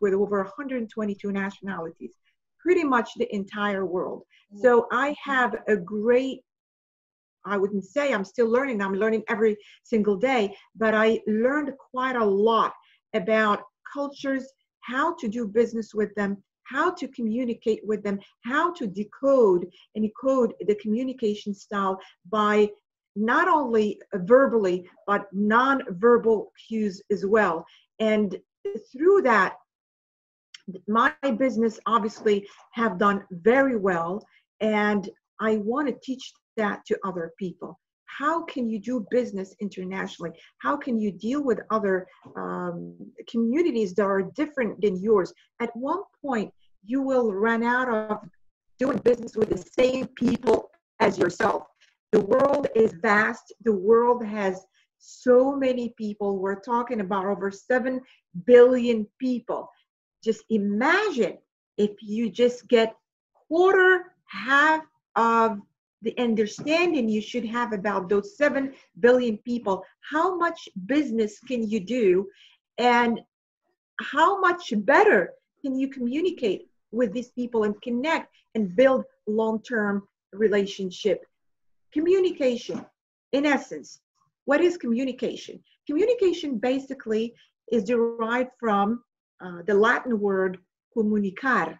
worked with over 122 nationalities, pretty much the entire world. So I have a great, I wouldn't say I'm still learning, I'm learning every single day, but I learned quite a lot about cultures, how to do business with them, how to communicate with them, how to decode and decode the communication style by not only verbally, but non-verbal cues as well. And through that, my business obviously have done very well. And I want to teach that to other people. How can you do business internationally? How can you deal with other communities that are different than yours? At one point, you will run out of doing business with the same people as yourself. The world is vast. The world has so many people. We're talking about over 7 billion people. Just imagine if you just get quarter, half of the understanding you should have about those 7 billion people. How much business can you do? And how much better can you communicate with these people and connect and build long-term relationship? Communication, in essence, what is communication? Communication basically is derived from the Latin word comunicar,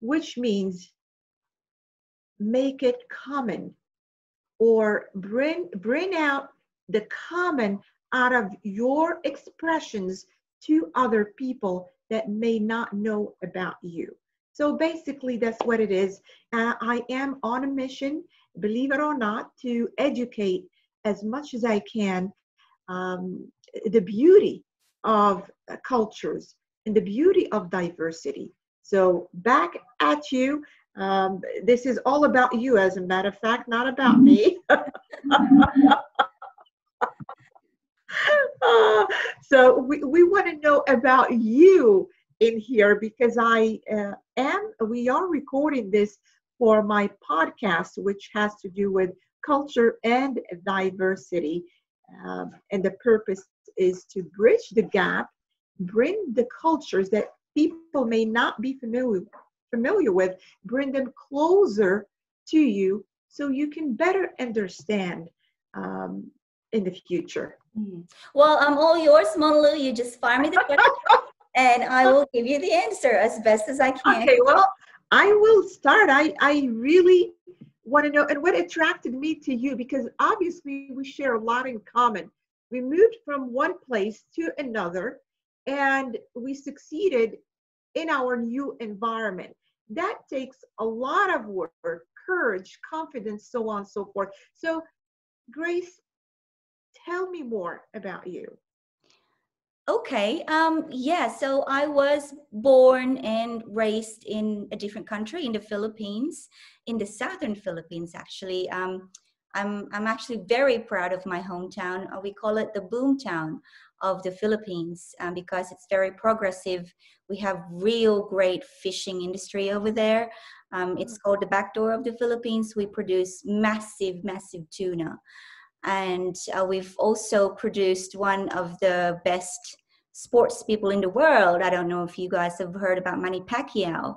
which means make it common, or bring out the common out of your expressions to other people that may not know about you. So basically, that's what it is. I am on a mission, believe it or not, to educate as much as I can the beauty of cultures and the beauty of diversity. So back at you. This is all about you, as a matter of fact, not about me. So we want to know about you in here, because we are recording this for my podcast, which has to do with culture and diversity. And the purpose is to bridge the gap, bring the cultures that people may not be familiar with, bring them closer to you so you can better understand in the future. Well, I'm all yours, Monlu. You just fire me the question and I will give you the answer as best as I can. Okay, well, I will start. I really want to know, and what attracted me to you, because obviously we share a lot in common. We moved from one place to another, and we succeeded in our new environment. That takes a lot of work, courage, confidence, so on and so forth. So, Grace, tell me more about you. Okay. Yeah. So I was born and raised in a different country, in the Philippines, in the southern Philippines, actually. I'm actually very proud of my hometown. We call it the boomtown of the Philippines because it's very progressive. We have real great fishing industry over there. It's called the backdoor of the Philippines. We produce massive, massive tuna. And we've also produced one of the best sports people in the world. I don't know if you guys have heard about Manny Pacquiao.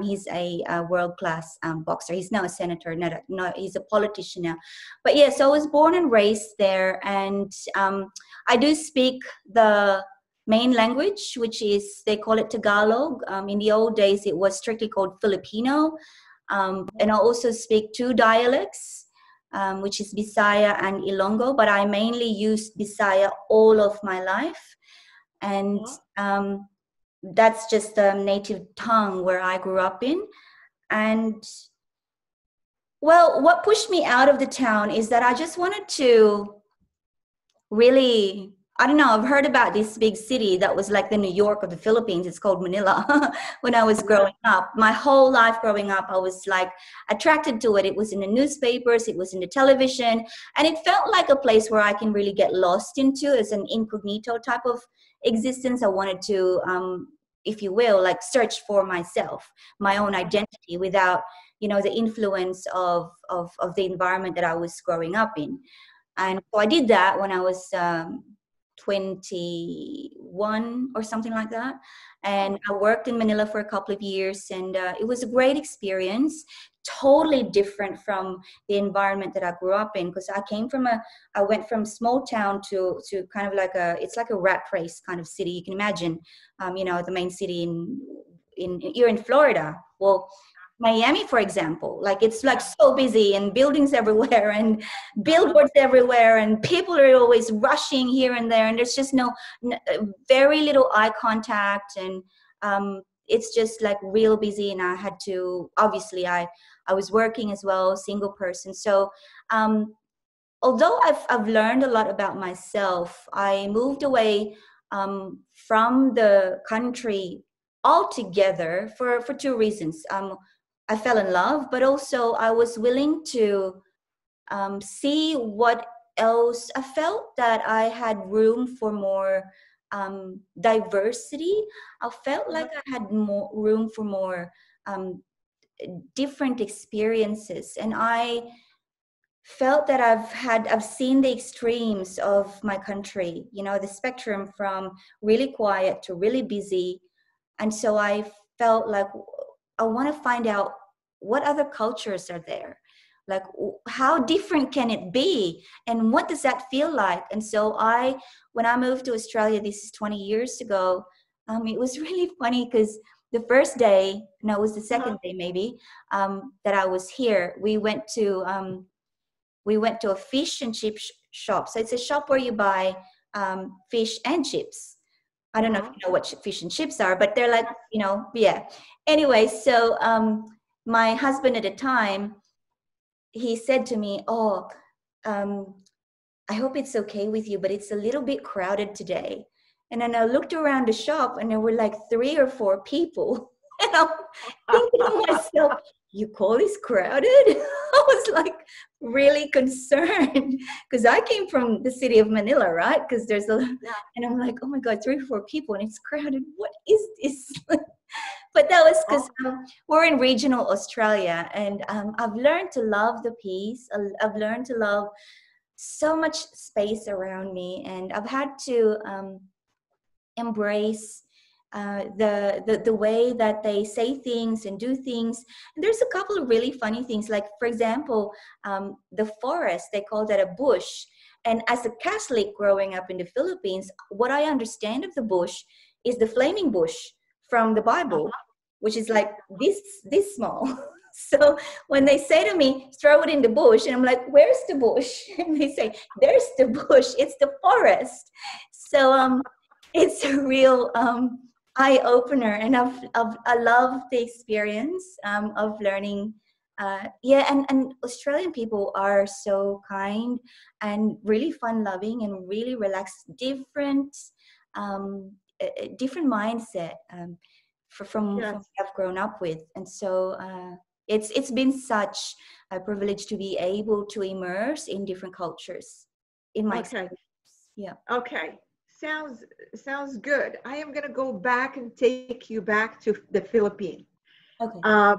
He's a world-class boxer. He's now a senator, he's a politician now. But yeah, so I was born and raised there, and I do speak the main language, which is, they call it Tagalog. In the old days, it was strictly called Filipino. And I also speak 2 dialects, which is Bisaya and Ilonggo, but I mainly used Bisaya all of my life. And that's just the native tongue where I grew up in. And well, what pushed me out of the town is that I just wanted to really, I don't know, I've heard about this big city that was like the New York of the Philippines. It's called Manila. When I was growing up, my whole life growing up, I was like attracted to it. It was in the newspapers, it was in the television, and it felt like a place where I can really get lost into as an incognito type of existence. I wanted to, if you will, like search for myself, my own identity without, you know, the influence of the environment that I was growing up in. And so I did that when I was 21 or something like that. And I worked in Manila for a couple of years, and it was a great experience, totally different from the environment that I grew up in, because I went from small town to kind of like it's like a rat race kind of city. You can imagine, the main city you're in Florida. Well, Miami, for example, like it's like so busy and buildings everywhere and billboards everywhere and people are always rushing here and there, and there's just very little eye contact, and it's just like real busy. And I had to, obviously, I was working as well, single person. So although I've learned a lot about myself, I moved away from the country altogether for two reasons. I fell in love, but also I was willing to see what else. I felt that I had room for more diversity. I felt like I had more room for more different experiences, and I felt that I've seen the extremes of my country, the spectrum from really quiet to really busy. And so I felt like I want to find out what other cultures are there, like how different can it be, and what does that feel like. And so when I moved to Australia, this is 20 years ago, it was really funny because the first day, no, it was the second day maybe, that I was here, we went to a fish and chip shop. So it's a shop where you buy fish and chips. I don't know if you know what fish and chips are, but they're like, yeah. Anyway, so my husband at the time, he said to me, "Oh, I hope it's okay with you, but it's a little bit crowded today." And then I looked around the shop and there were like 3 or 4 people. And I'm thinking to myself, you call this crowded? I was like really concerned because I came from the city of Manila, right? Because there's and I'm like, oh my God, 3 or 4 people and it's crowded. What is this? But that was because we're in regional Australia, and I've learned to love the peace. I've learned to love so much space around me, and I've had to embrace the way that they say things and do things. And there's a couple of really funny things, like for example, the forest, they call that a bush. And as a Catholic growing up in the Philippines, what I understand of the bush is the flaming bush from the Bible, which is like this small. So when they say to me, throw it in the bush, and I'm like, where's the bush? And they say, there's the bush, it's the forest. So it's a real eye opener, and I love the experience of learning. And Australian people are so kind and really fun loving and really relaxed, different mindset from what I've grown up with. And so it's been such a privilege to be able to immerse in different cultures in my experience. Yeah. Okay. Sounds good. I am going to go back and take you back to the Philippines. Okay.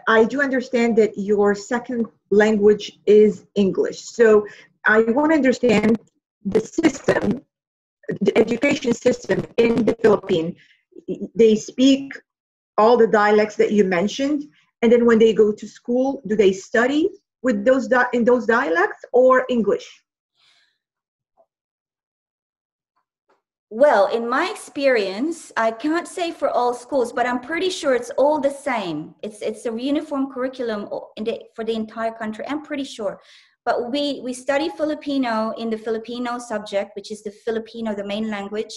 I do understand that your second language is English. So I want to understand the system, the education system in the Philippines. They speak all the dialects that you mentioned, and then when they go to school, do they study with those in those dialects or English? Well, in my experience, I can't say for all schools, but I'm pretty sure it's all the same. It's a uniform curriculum for the entire country. I'm pretty sure. But we study Filipino in the Filipino subject, which is the Filipino, the main language.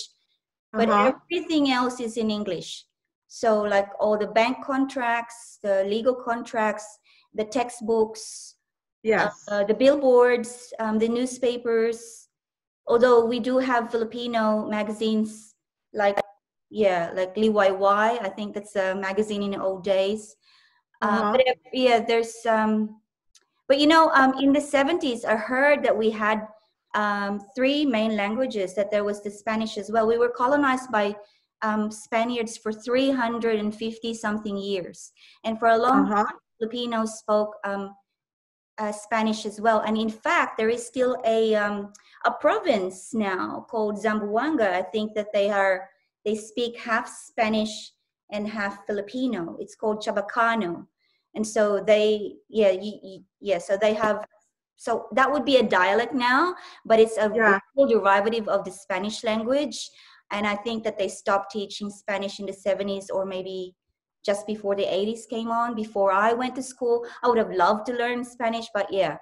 But everything else is in English. So like all the bank contracts, the legal contracts, the textbooks, the billboards, the newspapers. Although we do have Filipino magazines like Liwayway, I think that's a magazine in the old days. There's but in the 70s, I heard that we had 3 main languages, that there was the Spanish as well. We were colonized by Spaniards for 350 something years. And for a long time, Filipinos spoke Spanish as well. And in fact, there is still a province now called Zamboanga. I think that they speak half Spanish and half Filipino. It's called Chabacano. And so so they have, so that would be a dialect now, but it's a full derivative of the Spanish language. And I think that they stopped teaching Spanish in the 70s, or maybe just before the 80s came on. Before I went to school, I would have loved to learn Spanish, but yeah.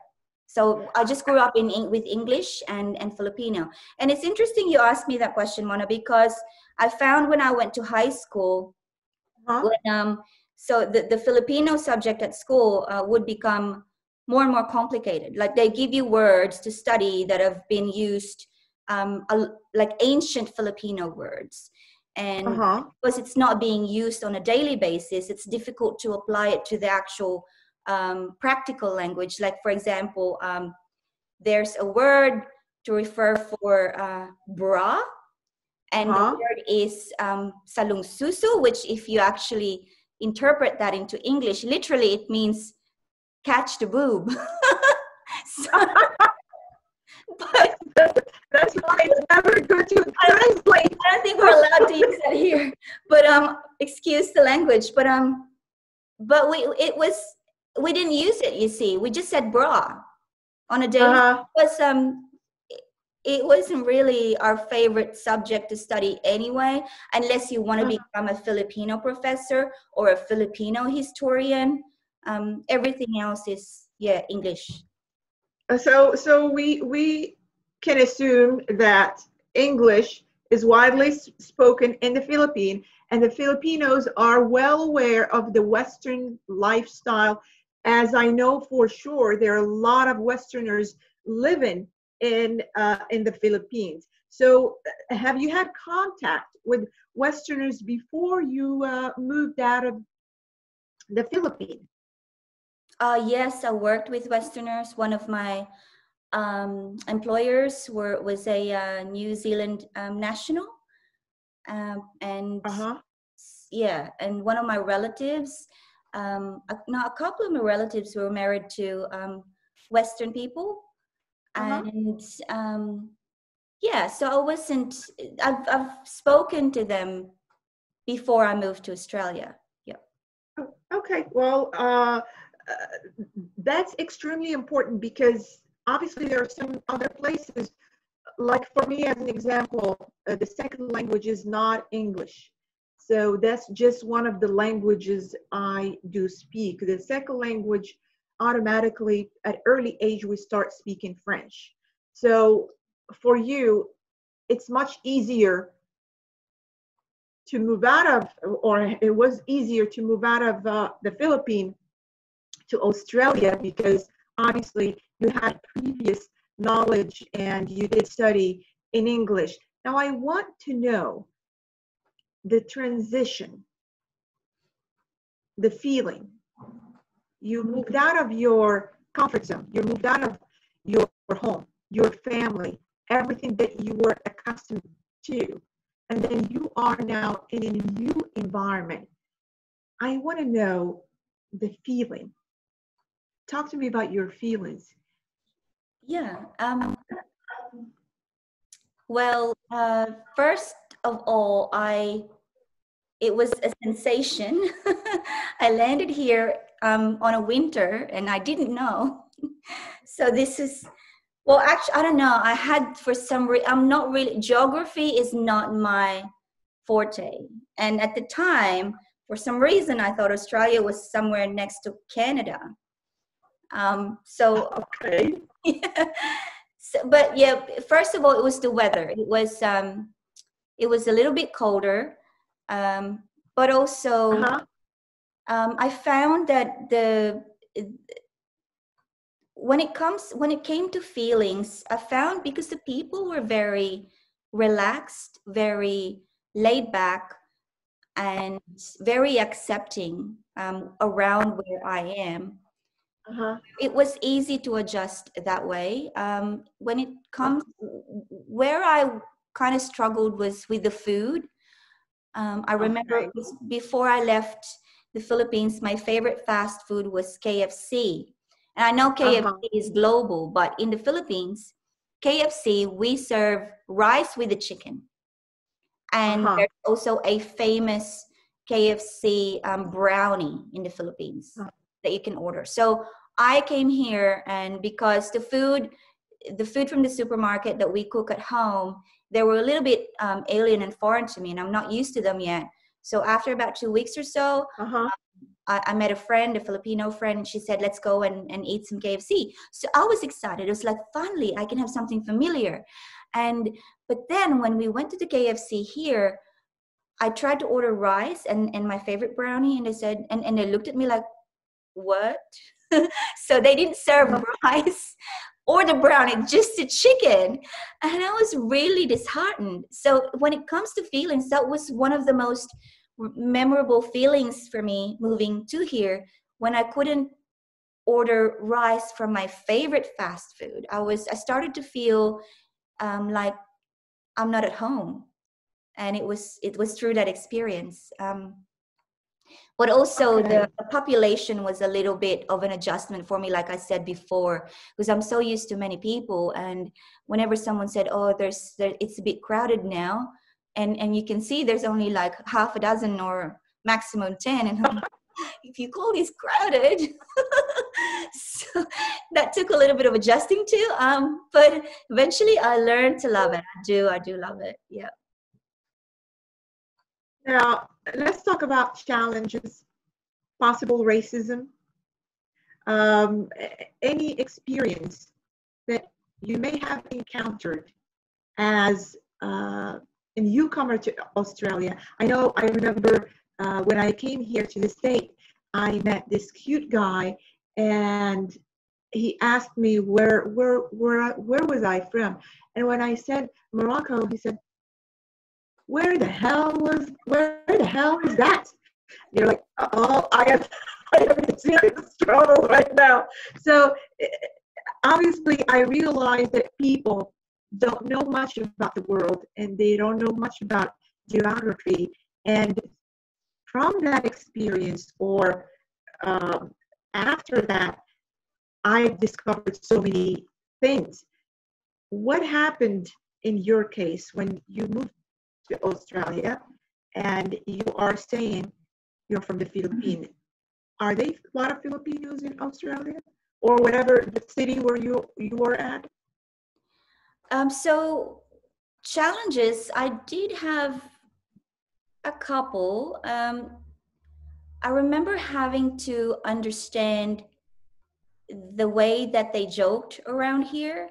So I just grew up with English and Filipino. And it's interesting you asked me that question, Mona, because I found when I went to high school, so the Filipino subject at school would become more and more complicated. Like they give you words to study that have been used, like ancient Filipino words. And because it's not being used on a daily basis, it's difficult to apply it to the actual practical language. Like, for example, there's a word to refer for bra, and the word is salungsusu, which if you actually interpret that into English, literally it means catch the boob. But that's why it's never good to translate. I don't think we're allowed to use that here. But excuse the language. But we didn't use it. You see, we just said bra on a daily. It wasn't really our favorite subject to study anyway, unless you want to become a Filipino professor or a Filipino historian. Everything else is English. So we can assume that English is widely spoken in the Philippines, and the Filipinos are well aware of the Western lifestyle. As I know for sure, there are a lot of Westerners living in the Philippines. So have you had contact with Westerners before you moved out of the Philippines? Yes, I worked with Westerners. One of my employers was a New Zealand national, and and one of my relatives, a couple of my relatives were married to Western people, and so I wasn't. I've spoken to them before I moved to Australia. Yeah. Okay. Well. That's extremely important, because obviously there are some other places, like for me as an example, the second language is not English. So that's just one of the languages I do speak. The second language, automatically at early age, we start speaking French. So for you, it's much easier to move out of, or it was easier to move out of the Philippines to Australia, because obviously you had previous knowledge and you did study in English. Now I want to know the transition, the feeling. You moved out of your comfort zone, you moved out of your home, your family, everything that you were accustomed to, and then you are now in a new environment. I want to know the feeling. Talk to me about your feelings. Yeah. Well, first of all, it was a sensation. I landed here on a winter, and I didn't know. So this is, well, actually, I don't know. I had, for some reason, I'm not really, geography is not my forte. And at the time, for some reason, I thought Australia was somewhere next to Canada. Okay. But yeah, first of all, it was the weather. It was a little bit colder, but also I found that when it came to feelings, I found, because the people were very relaxed, very laid back, and very accepting around where I am. It was easy to adjust that way. When it comes, where I kind of struggled was with the food. I remember before I left the Philippines, my favorite fast food was KFC. And I know KFC Uh-huh. is global, but in the Philippines, KFC, we serve rice with the chicken. And Uh-huh. there's also a famous KFC brownie in the Philippines that you can order. So I came here, and because the food from the supermarket that we cook at home, they were a little bit alien and foreign to me, and I'm not used to them yet. So after about 2 weeks or so, Uh-huh. I met a friend, a Filipino friend, and she said, let's go and eat some KFC. So I was excited. It was like, finally, I can have something familiar. But then when we went to the KFC here, I tried to order rice and my favorite brownie, and they said, and they looked at me like, what? So they didn't serve rice or the brownie, just the chicken. And I was really disheartened. So when it comes to feelings, that was one of the most memorable feelings for me moving to here, when I couldn't order rice from my favorite fast food. I started to feel like I'm not at home. And it was through that experience. But also the Okay. population was a little bit of an adjustment for me, like I said before, because I'm so used to many people. And whenever someone said, oh, it's a bit crowded now, and you can see there's only like half a dozen or maximum 10, and I'm like, if you call this crowded. So that took a little bit of adjusting too. But eventually I learned to love it. I do love it. Yeah. Now, let's talk about challenges, possible racism, any experience that you may have encountered as a newcomer to Australia. I remember when I came here to the state, I met this cute guy, and he asked me where was I from, and when I said Morocco, he said, where the hell is that? You're like, oh, I am in serious trouble right now. So obviously, I realize that people don't know much about the world, and they don't know much about geography. And from that experience, or um, after that, I've discovered so many things. What happened in your case when you moved to Australia and you are saying you're from the Philippines? Are they a lot of Filipinos in Australia, or whatever the city where you were at? So challenges, I did have a couple. I remember having to understand the way that they joked around here.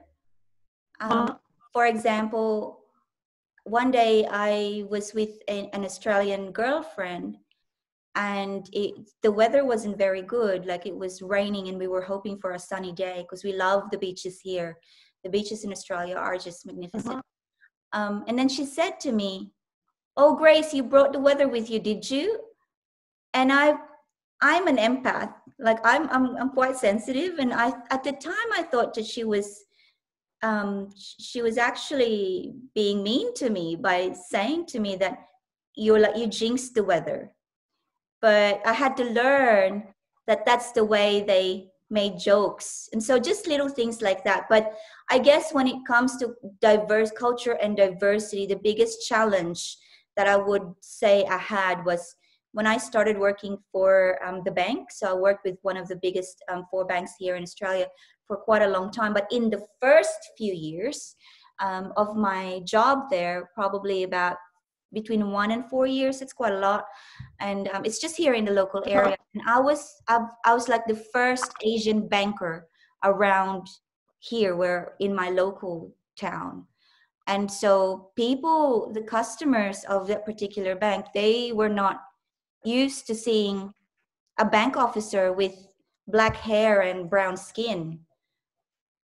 Huh? For example, one day I was with an Australian girlfriend, and the weather wasn't very good. Like, it was raining, and we were hoping for a sunny day because we love the beaches here. The beaches in Australia are just magnificent. Uh-huh. And then she said to me, "Oh, Grace, you brought the weather with you, did you?" And I'm an empath. Like, I'm quite sensitive, and I at the time I thought that she was actually being mean to me by saying to me that you jinxed the weather. But I had to learn that that's the way they made jokes. And so just little things like that. But I guess when it comes to diverse culture and diversity, the biggest challenge that I would say I had was when I started working for the bank. So I worked with one of the biggest 4 banks here in Australia for quite a long time. But in the first few years of my job there, probably about between 1 and 4 years, it's quite a lot. And it's just here in the local area. And I was like the first Asian banker around here, where in my local town. And so the customers of that particular bank, they were not used to seeing a bank officer with black hair and brown skin.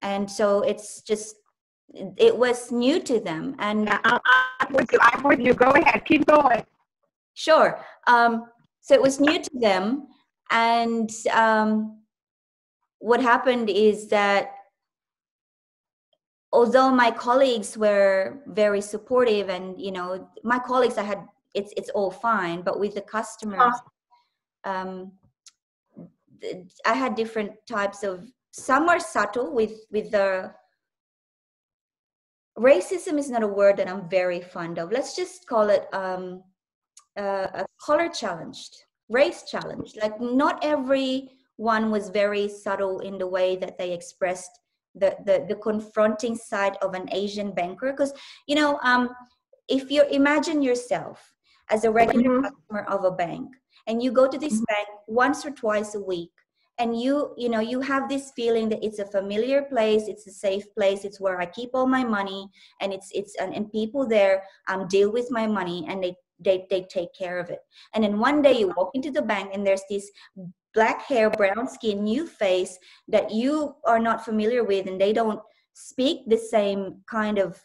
And so it was new to them. And Yeah, I'm with you. I'm with you. Go ahead. Keep going. sure. So it was new to them. And what happened is that although my colleagues were very supportive, and my colleagues, it's all fine, but with the customers, Uh, um, I had different types of some are subtle with the racism is not a word that I'm very fond of. Let's just call it a color challenged, race challenged. Like not everyone was very subtle in the way that they expressed the confronting side of an Asian banker. Because, you know, if you imagine yourself as a regular Mm-hmm. customer of a bank and you go to this Mm-hmm. bank once or twice a week, and you know you have this feeling that it's a familiar place, it's a safe place, it's where I keep all my money, and and people there deal with my money, and they take care of it. And then one day you walk into the bank and there's this black hair, brown skin, new face that you are not familiar with, and they don't speak the same kind of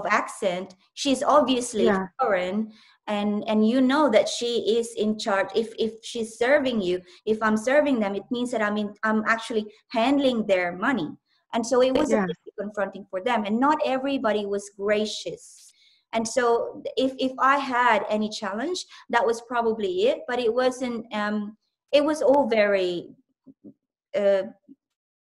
accent. She's obviously Yeah. foreign, and you know that she is in charge. If she's serving you, if I'm serving them, it means that I'm actually handling their money. And so it was a Yeah. bit confronting for them, and not everybody was gracious. And so if I had any challenge, that was probably it. But it wasn't. It was all very uh,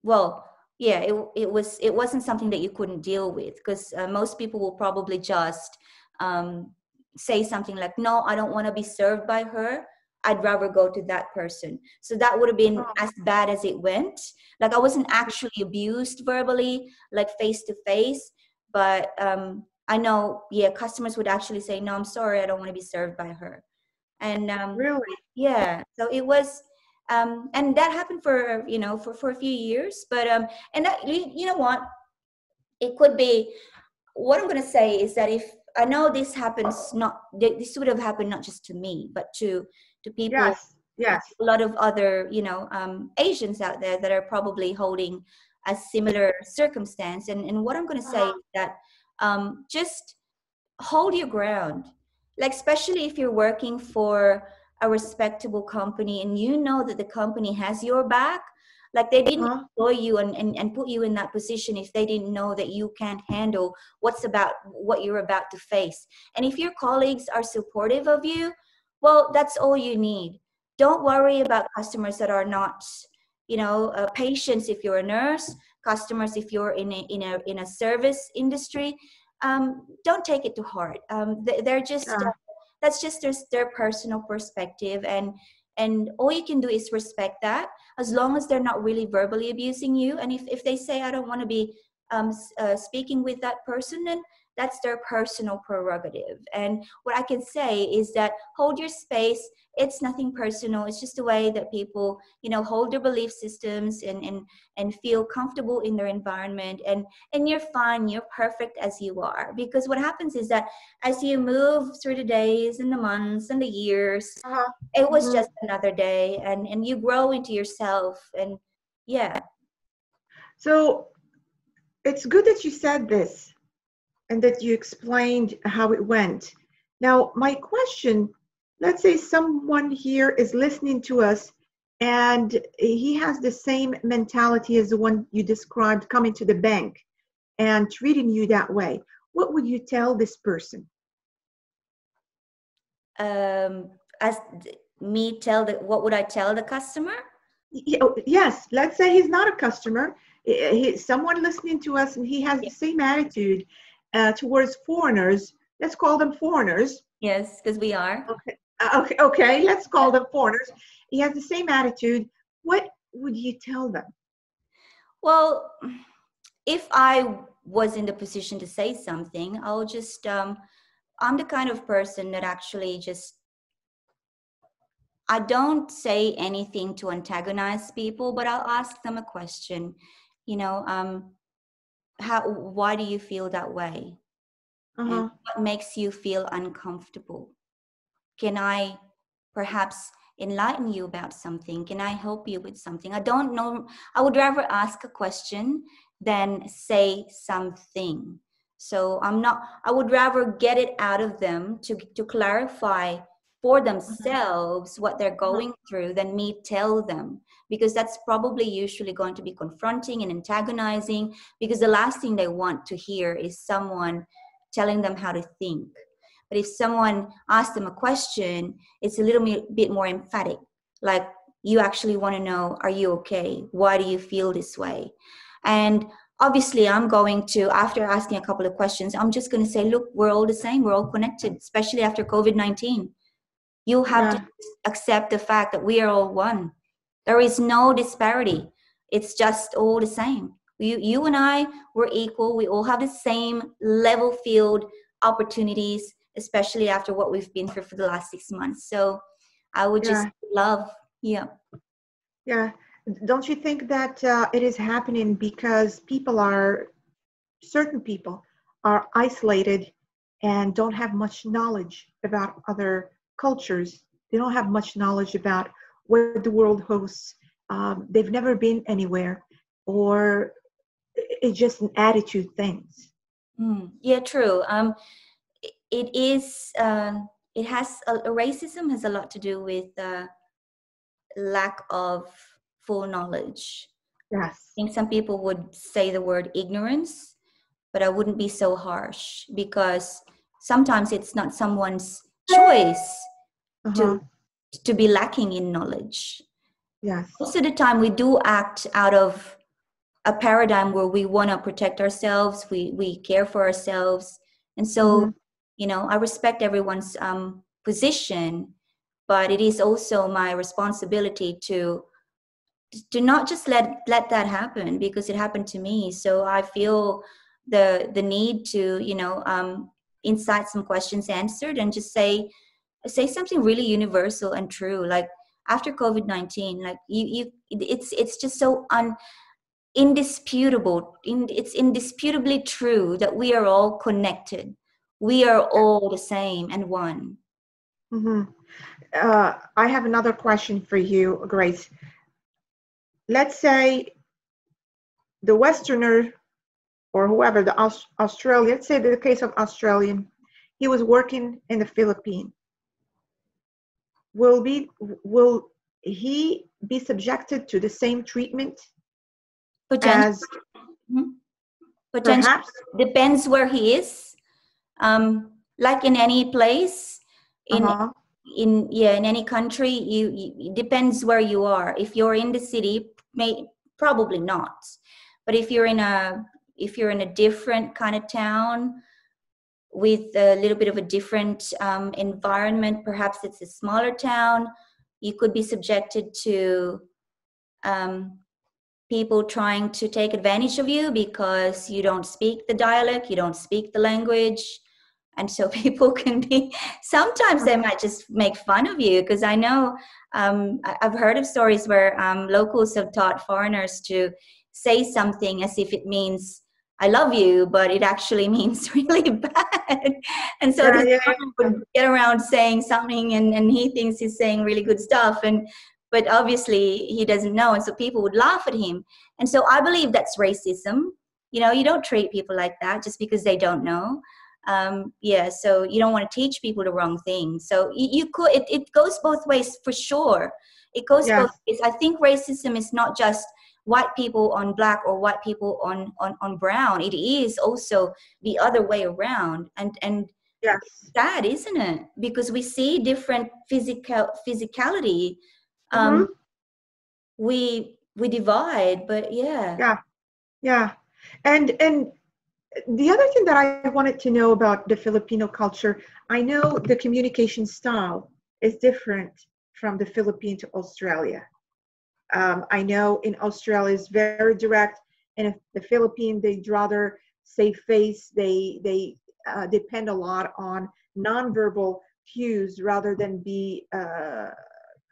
well, yeah, it wasn't something that you couldn't deal with, because most people will probably just um, say something like, no, I don't want to be served by her, I'd rather go to that person. So that would have been Oh, as bad as it went. Like I wasn't actually abused verbally, like face to face, but I know, yeah, customers would actually say, no, I'm sorry, I don't want to be served by her. And really? yeah, so it was and that happened for, you know, for a few years. But and that, you know what, it could be, what I'm going to say is that, if I know this happens, not this would have happened not just to me but to people, Yes. Yes. a lot of other, you know, Asians out there that are probably holding a similar circumstance. And what I'm going to say Uh-huh. is that just hold your ground. Like especially if you're working for a respectable company and you know that the company has your back. Like they didn't Uh-huh. employ you and put you in that position if they didn't know that you can't handle what you're about to face. And if your colleagues are supportive of you, well, that's all you need. Don't worry about customers that are not, you know, patients if you're a nurse, customers if you're in a service industry. Don't take it to heart. They're just Yeah. that's just their personal perspective, and all you can do is respect that, as long as they're not really verbally abusing you. And if they say, I don't want to be speaking with that person, then that's their personal prerogative. And what I can say is that hold your space. It's nothing personal. It's just a way that people, you know, hold their belief systems and feel comfortable in their environment. And you're fine, you're perfect as you are. Because what happens is that as you move through the days and the months and the years, Uh-huh. it was Hmm. just another day, and you grow into yourself. And yeah. So it's good that you said this and that you explained how it went. Now, my question, let's say someone here is listening to us and he has the same mentality as the one you described coming to the bank and treating you that way. What would you tell this person? As me tell the what would I tell the customer? Yes, let's say he's not a customer. Someone listening to us and he has the same attitude towards foreigners. Let's call them foreigners. Yes, because we are. Okay. Okay, let's call them foreigners. He has the same attitude. What would you tell them? Well, if I was in the position to say something, I'll just I'm the kind of person that actually just, I don't say anything to antagonize people, but I'll ask them a question. You know, why do you feel that way? And Uh-huh. what makes you feel uncomfortable? Can I perhaps enlighten you about something? Can I help you with something? I don't know. I would rather ask a question than say something. So I would rather get it out of them to clarify for Uh-huh. themselves what they're Uh-huh. going through than me tell them, because that's probably usually going to be confronting and antagonizing, because the last thing they want to hear is someone telling them how to think. But if someone asks them a question, it's a little bit more emphatic. Like, you actually want to know, are you okay? Why do you feel this way? And obviously, I'm going to, after asking a couple of questions, I'm just going to say, look, we're all the same. We're all connected, especially after COVID-19. You have to Yeah, accept the fact that we are all one. There is no disparity. It's just all the same. You and I, we're equal. We all have the same level field opportunities, especially after what we've been through for the last 6 months. So I would just yeah, love, yeah. yeah. Don't you think that it is happening because certain people are isolated and don't have much knowledge about other cultures? They don't have much knowledge about what the world hosts. They've never been anywhere, or it's just an attitude things. Yeah, true. It is, it has, racism has a lot to do with lack of full knowledge. Yes. I think some people would say the word ignorance, but I wouldn't be so harsh, because sometimes it's not someone's choice to Uh-huh. be lacking in knowledge. Yes. Most of the time we do act out of a paradigm where we want to protect ourselves, we care for ourselves. And so, Mm-hmm. I respect everyone's position, but it is also my responsibility to not just let that happen, because it happened to me. So I feel the need to incite some questions answered, and just say something really universal and true, like after COVID-19, like it's just so indisputable, it's indisputably true that we are all connected, we are all the same and one. Mm-hmm. I have another question for you, Grace. Let's say the Westerner or whoever, the Australian, let's say the case of Australian, he was working in the Philippines. Will he be subjected to the same treatment Potential. as Potential. perhaps? Depends where he is. Like in any place, in Uh-huh. in any country, it depends where you are. If you're in the city, probably not. But if you're in a different kind of town with a little bit of a different environment, perhaps it's a smaller town, you could be subjected to um, people trying to take advantage of you because you don't speak the dialect, you don't speak the language. And so people can be, sometimes they might just make fun of you, because I know I've heard of stories where locals have taught foreigners to say something as if it means I love you, but it actually means really bad. And so Yeah, this yeah, foreigner yeah. would get around saying something, and he thinks he's saying really good stuff. But obviously he doesn't know. And so people would laugh at him. And so I believe that's racism. You don't treat people like that just because they don't know. Yeah, so you don't want to teach people the wrong thing. So you could, it goes both ways for sure. It goes both Yes. ways. I think racism is not just white people on black or white people on brown. It is also the other way around. And Yes. sad, isn't it? Because we see different physicality. Mm-hmm. We divide, but yeah. Yeah. Yeah. And the other thing that I wanted to know about the Filipino culture, I know the communication style is different from the Philippines to Australia. I know in Australia it's very direct, and in the Philippines they'd rather save face. They depend a lot on nonverbal cues rather than be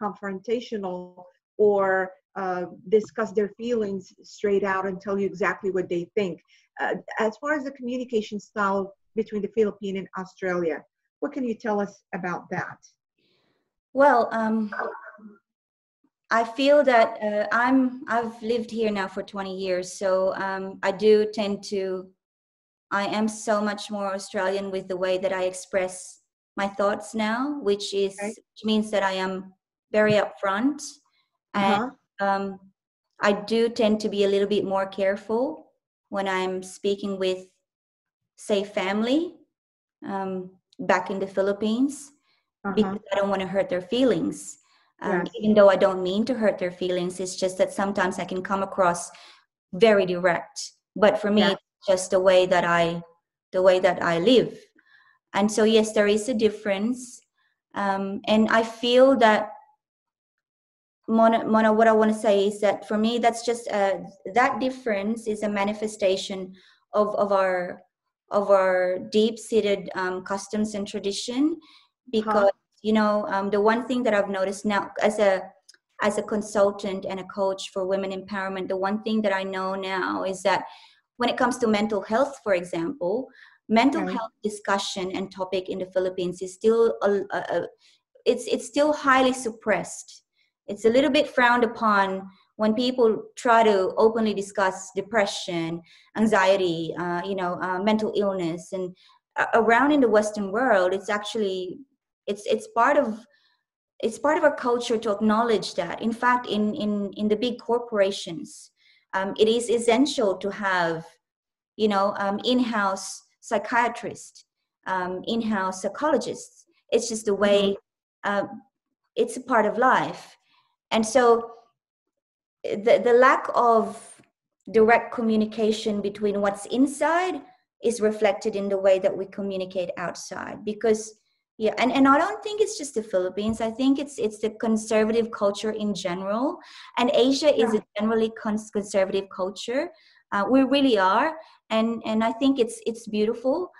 confrontational or discuss their feelings straight out and tell you exactly what they think. As far as the communication style between the Philippines and Australia, what can you tell us about that? Well, I feel that I've lived here now for 20 years, so I am so much more Australian with the way that I express my thoughts now, Okay. which means that I am very upfront, and Uh-huh. um, I do tend to be a little bit more careful when I'm speaking with, say, family back in the Philippines, Uh-huh. because I don't want to hurt their feelings. Yes. even though I don't mean to hurt their feelings. It's just that sometimes I can come across very direct. But for me, Yes. it's just the way that I live. And so, yes, there is a difference. And I feel that Mona, what I want to say is that for me, that's just that difference is a manifestation of our deep-seated customs and tradition. Uh-huh. Because the one thing that I've noticed now as a consultant and a coach for women empowerment, the one thing that I know now is that when it comes to mental health, for example, mental Okay. health discussion and topic in the Philippines is still it's still highly suppressed. It's a little bit frowned upon when people try to openly discuss depression, anxiety, mental illness, and around in the Western world, it's actually it's part of our culture to acknowledge that. In fact, in the big corporations, it is essential to have in-house psychiatrists, in-house psychologists. It's just the Mm-hmm. way it's a part of life. And so the lack of direct communication between what's inside is reflected in the way that we communicate outside. Because and I don't think it's just the Philippines. I think it's the conservative culture in general, and Asia is Yeah. a generally conservative culture. We really are, and I think it's beautiful.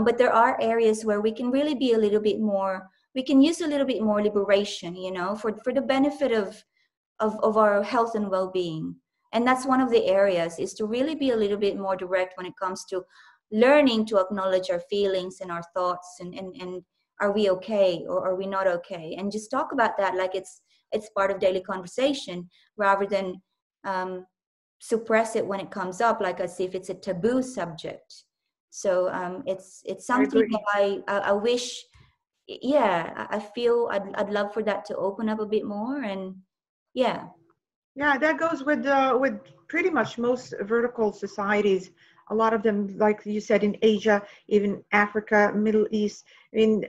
But there are areas where we can really be a little bit more. We can use a little bit more liberation, for the benefit of our health and well-being. And that's one of the areas, is to really be a little bit more direct when it comes to learning to acknowledge our feelings and our thoughts, and are we okay or are we not okay, and just talk about that like it's part of daily conversation, rather than suppress it when it comes up, like as if it's a taboo subject. So it's I something that agree. I wish, yeah, I feel I'd love for that to open up a bit more. And yeah. Yeah, that goes with pretty much most vertical societies. A lot of them, like you said, in Asia, even Africa, Middle East. I mean,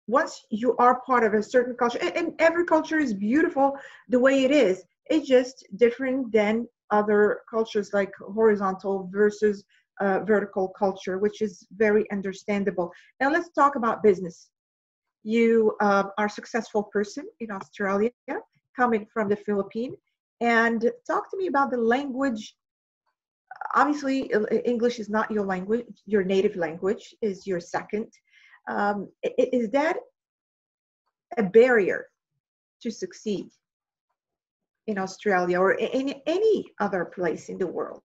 once you are part of a certain culture, and every culture is beautiful the way it is. It's just different than other cultures, like horizontal versus vertical culture, which is very understandable. Now let's talk about business. You are a successful person in Australia, coming from the Philippines. And talk to me about the language. Obviously, English is not your language. Your native language is your second. Is that a barrier to succeed in Australia or in any other place in the world?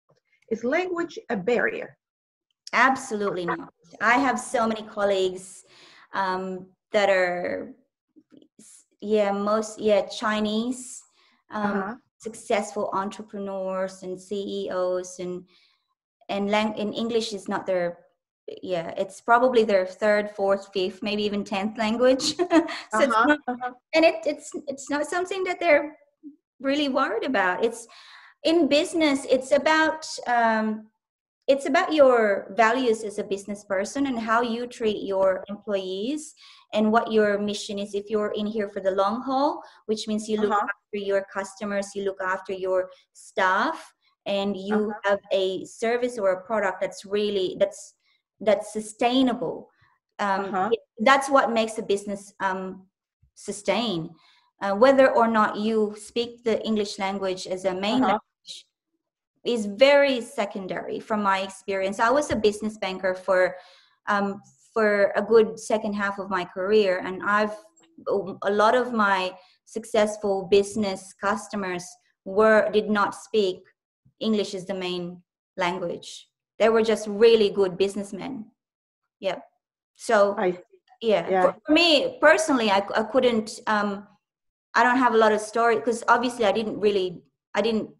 Is language a barrier? Absolutely not. I have so many colleagues that are, Chinese, Uh-huh. successful entrepreneurs and CEOs, and English is not their, it's probably their third, fourth, fifth, maybe even 10th language. So it's Uh-huh. not, Uh-huh. and it's not something that they're really worried about. It's in business. It's about your values as a business person and how you treat your employees and what your mission is. If you're in here for the long haul, which means you look Uh-huh. after your customers, you look after your staff, and you Uh-huh. have a service or a product that's sustainable. Uh-huh. That's what makes a business sustain. Whether or not you speak the English language as a main Uh-huh. language is very secondary from my experience. I was a business banker for a good second half of my career, and a lot of my successful business customers did not speak English as the main language. They were just really good businessmen. Yeah. So I see. yeah, Yeah. for me personally, I couldn't. I don't have a lot of story because obviously I didn't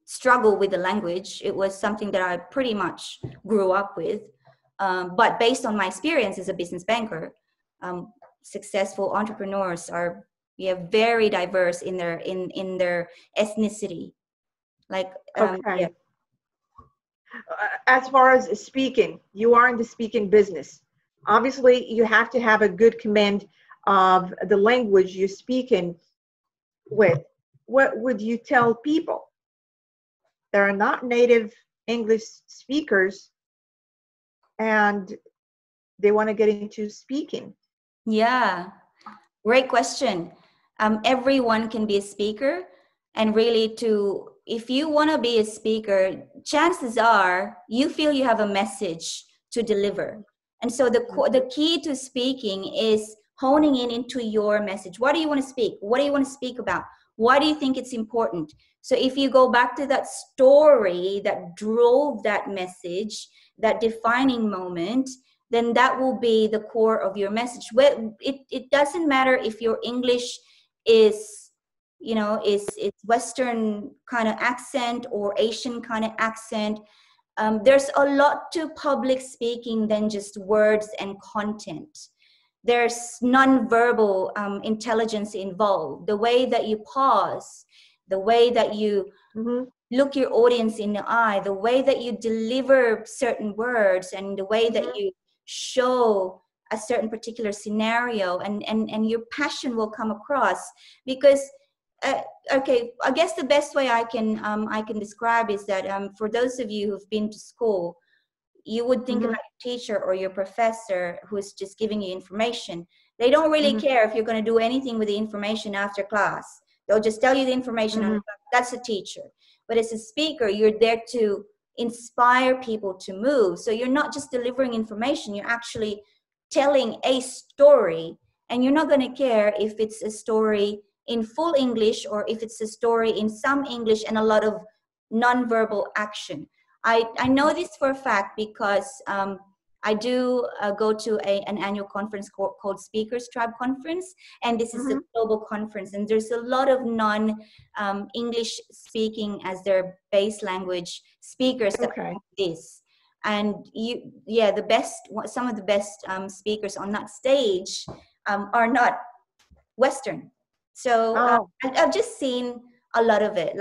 struggle with the language. It was something that I pretty much grew up with. But based on my experience as a business banker, successful entrepreneurs are very diverse in their ethnicity. Like Okay. As far as speaking, you are in the speaking business. Obviously, you have to have a good command of the language you speak in. with, what would you tell people that are not native English speakers and they want to get into speaking? Yeah, great question. Everyone can be a speaker, and really, to if you want to be a speaker, chances are you feel you have a message to deliver. And so the key to speaking is honing in into your message. What do you want to speak? What do you want to speak about? Why do you think it's important? So if you go back to that story that drove that message, that defining moment, then that will be the core of your message. It doesn't matter if your English is, it's Western kind of accent or Asian kind of accent. There's a lot to public speaking than just words and content. There's nonverbal intelligence involved. The way that you pause, the way that you look your audience in the eye, the way that you deliver certain words, and the way that you show a certain particular scenario, and your passion will come across. Because okay, I guess the best way I can describe is that for those of you who've been to school, you would think about your teacher or your professor who's just giving you information. They don't really care if you're going to do anything with the information after class. They'll just tell you the information on the class. That's a teacher. But as a speaker, you're there to inspire people to move. So you're not just delivering information, you're actually telling a story. And you're not going to care if it's a story in full English or if it's a story in some English and a lot of nonverbal action. I know this for a fact because I do go to an annual conference called Speakers Tribe Conference, and this is a global conference, and there's a lot of non-English speaking as their base language speakers that do this. And some of the best speakers on that stage are not Western. So I've just seen a lot of it.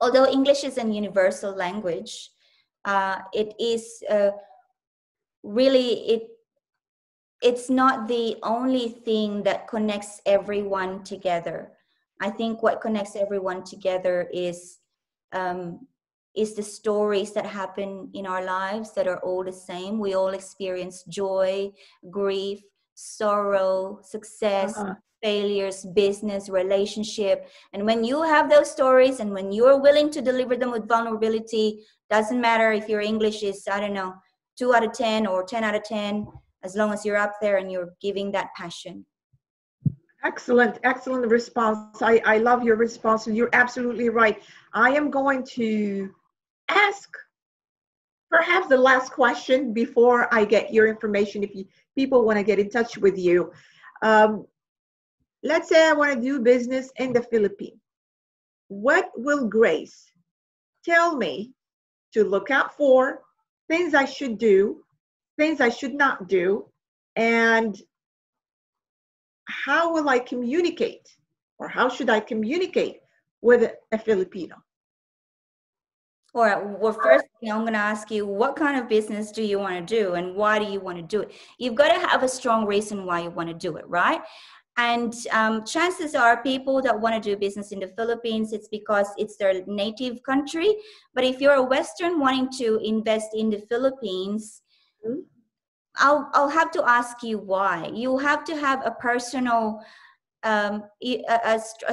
Although English is a universal language, it is really it's not the only thing that connects everyone together. I think what connects everyone together is the stories that happen in our lives that are all the same. We all experience joy, grief, sorrow, success, failures, business, relationship. And when you have those stories and when you're willing to deliver them with vulnerability, doesn't matter if your English is, 2 out of 10 or 10 out of 10, as long as you're up there and you're giving that passion. Excellent response. I love your response, and you're absolutely right. I am going to ask perhaps the last question before I get your information if people want to get in touch with you. Let's say I want to do business in the Philippines. What will Grace tell me to look out for, things I should do, things I should not do, and how will I communicate, or how should I communicate with a Filipino? Well, first thing I'm going to ask you, what kind of business do you want to do, and why do you want to do it? You've got to have a strong reason why you want to do it, right? And chances are people that want to do business in the Philippines, it's because it's their native country. But if you're a Western wanting to invest in the Philippines, I'll have to ask you why. You have to have a personal, a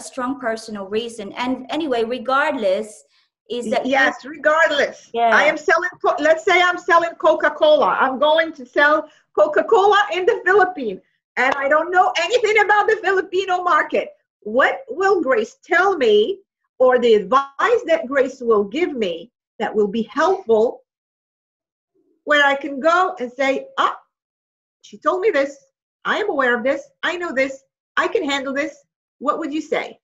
strong personal reason. And anyway, regardless, is that regardless. I am selling. Let's say I'm selling Coca-Cola. I'm going to sell Coca-Cola in the Philippines, and I don't know anything about the Filipino market. What will Grace tell me, or the advice that Grace will give me that will be helpful, where I can go and say, she told me this, I am aware of this, I know this, I can handle this. What would you say?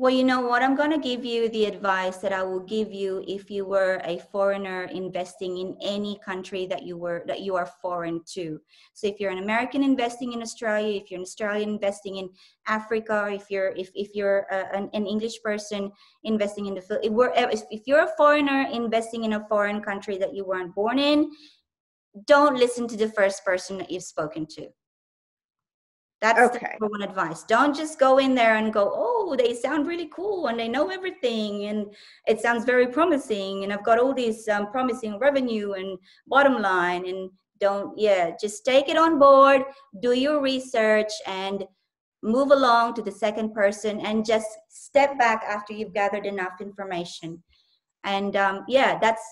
Well, you know what? I'm going to give you the advice that I will give you if you were a foreigner investing in any country that you are foreign to. So if you're an American investing in Australia, if you're an Australian investing in Africa, or if you're an English person investing in if you're a foreigner investing in a foreign country that you weren't born in, don't listen to the first person that you've spoken to. That's the Okay. number one advice. Don't just go in there and go, oh, they sound really cool and they know everything and it sounds very promising and I've got all these promising revenue and bottom line, and just take it on board, do your research and move along to the second person and just step back after you've gathered enough information. And that's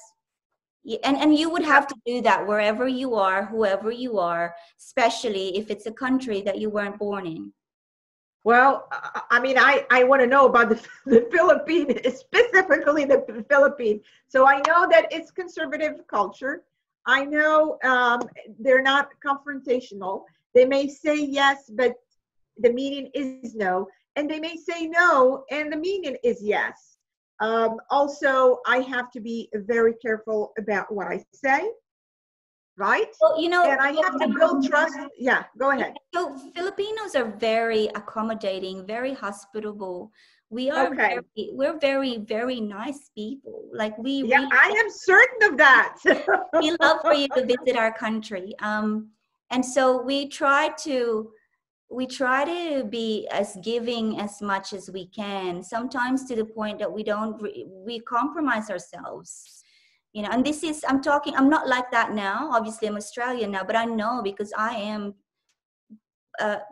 and you would have to do that wherever you are, whoever you are, especially if it's a country that you weren't born in. Well, I mean, I want to know about the Philippines, specifically the Philippines. So I know that it's conservative culture. I know they're not confrontational. They may say yes, but the meaning is no. And they may say no, and the meaning is yes. Also, I have to be very careful about what I say, right? Well, And I have to build trust. Yeah, go ahead. So Filipinos are very accommodating, very hospitable. We're very, very nice people. Like Yeah, I am certain of that. we love for you to visit our country. And so we try to be as giving as much as we can, sometimes to the point that we compromise ourselves, and this is, I'm not like that now, obviously I'm Australian now, but I know because I am a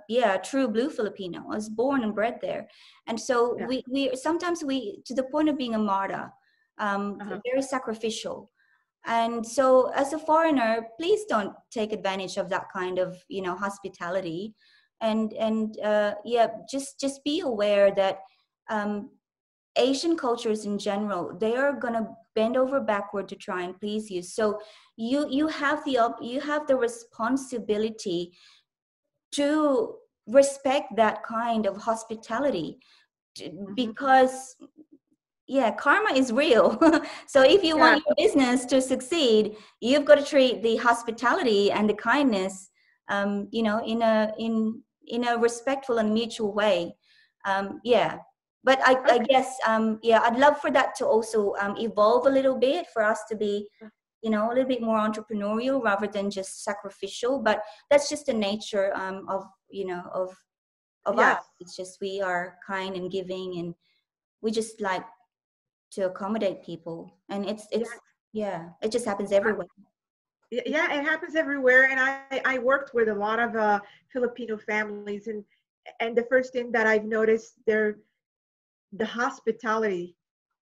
true blue Filipino. I was born and bred there. And so Yeah. we sometimes to the point of being a martyr, very sacrificial. And so as a foreigner, please don't take advantage of that kind of, hospitality. And just be aware that Asian cultures in general, they are going to bend over backward to try and please you. So you have the responsibility to respect that kind of hospitality, because karma is real. So if you want your business to succeed, you've got to treat the hospitality and the kindness, in a respectful and mutual way. But I guess, I'd love for that to also evolve a little bit, for us to be, a little bit more entrepreneurial rather than just sacrificial. But that's just the nature of us. It's just, we are kind and giving, and we just like to accommodate people, and it just happens everywhere. Yeah, it happens everywhere. And I worked with a lot of Filipino families, and the first thing that I've noticed, the hospitality,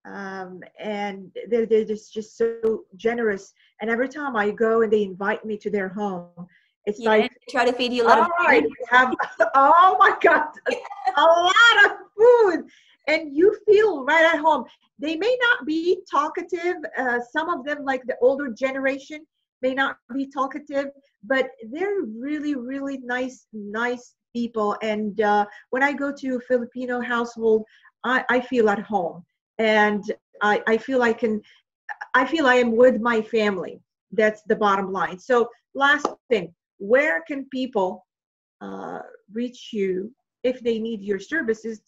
and they're just so generous. And every time I go and they invite me to their home, it's like, try to feed you a lot of food. Oh my God, a lot of food, and you feel right at home. They may not be talkative. Some of them, like the older generation, may not be talkative, but they're really, really nice people. And when I go to a Filipino household, I feel at home, and I feel I am with my family. That's the bottom line. So last thing, where can people reach you if they need your services?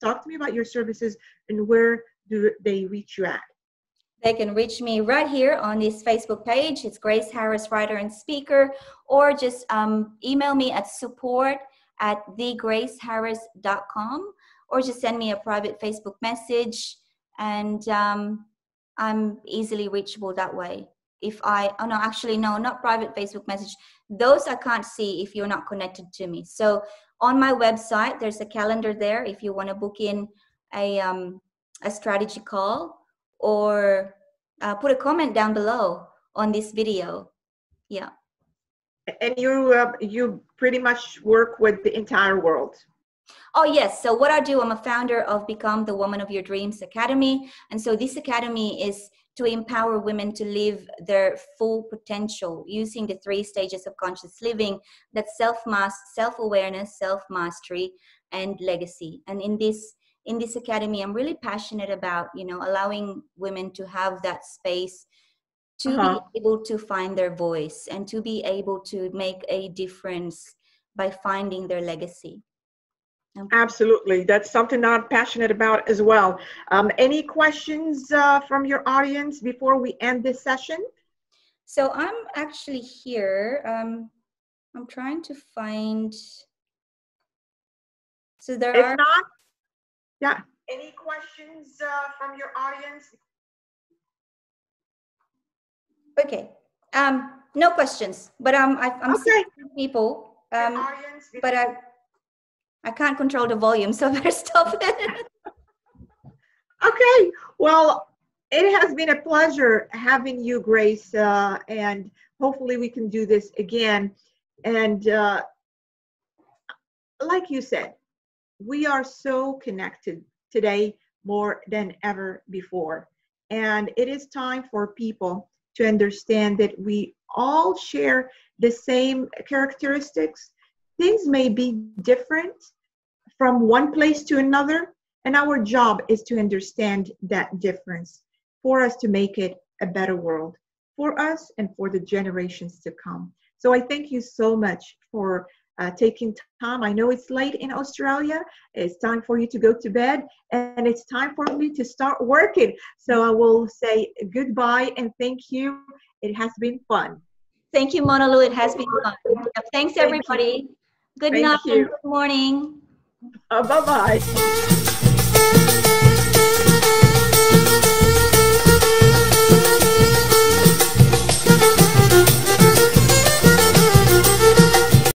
Talk to me about your services, and where do they reach you at? They can reach me right here on this Facebook page. It's Grace Harris, writer and speaker, or just email me at support@thegraceharris.com, or just send me a private Facebook message, and I'm easily reachable that way. Not private Facebook message. Those I can't see if you're not connected to me. So on my website, there's a calendar there if you want to book in a strategy call, or put a comment down below on this video. Yeah. And you pretty much work with the entire world. Oh, yes. So what I do, I'm a founder of Become the Woman of Your Dreams Academy. And so this academy is to empower women to live their full potential using the 3 stages of conscious living: that's self-awareness, self-mastery, and legacy. And in this academy, I'm really passionate about, allowing women to have that space to be able to find their voice and to be able to make a difference by finding their legacy. Absolutely. That's something I'm passionate about as well. Any questions from your audience before we end this session? So I'm actually here. I'm trying to find So there If are. not, yeah. Any questions from your audience? Okay. No questions, but I'm Okay. seeing people. Audience, But I can't control the volume, so I better stop it. okay. Well, it has been a pleasure having you, Grace, and hopefully we can do this again. And like you said, we are so connected today more than ever before. And it is time for people to understand that we all share the same characteristics. Things may be different from one place to another, and our job is to understand that difference for us to make it a better world for us and for the generations to come. So I thank you so much for taking time. I know it's late in Australia. It's time for you to go to bed, and it's time for me to start working. So I will say goodbye and thank you. It has been fun. Thank you, Mona Lou. It has been fun. Thanks, Thank you. everybody. Good Thank night and you. good morning. Bye-bye.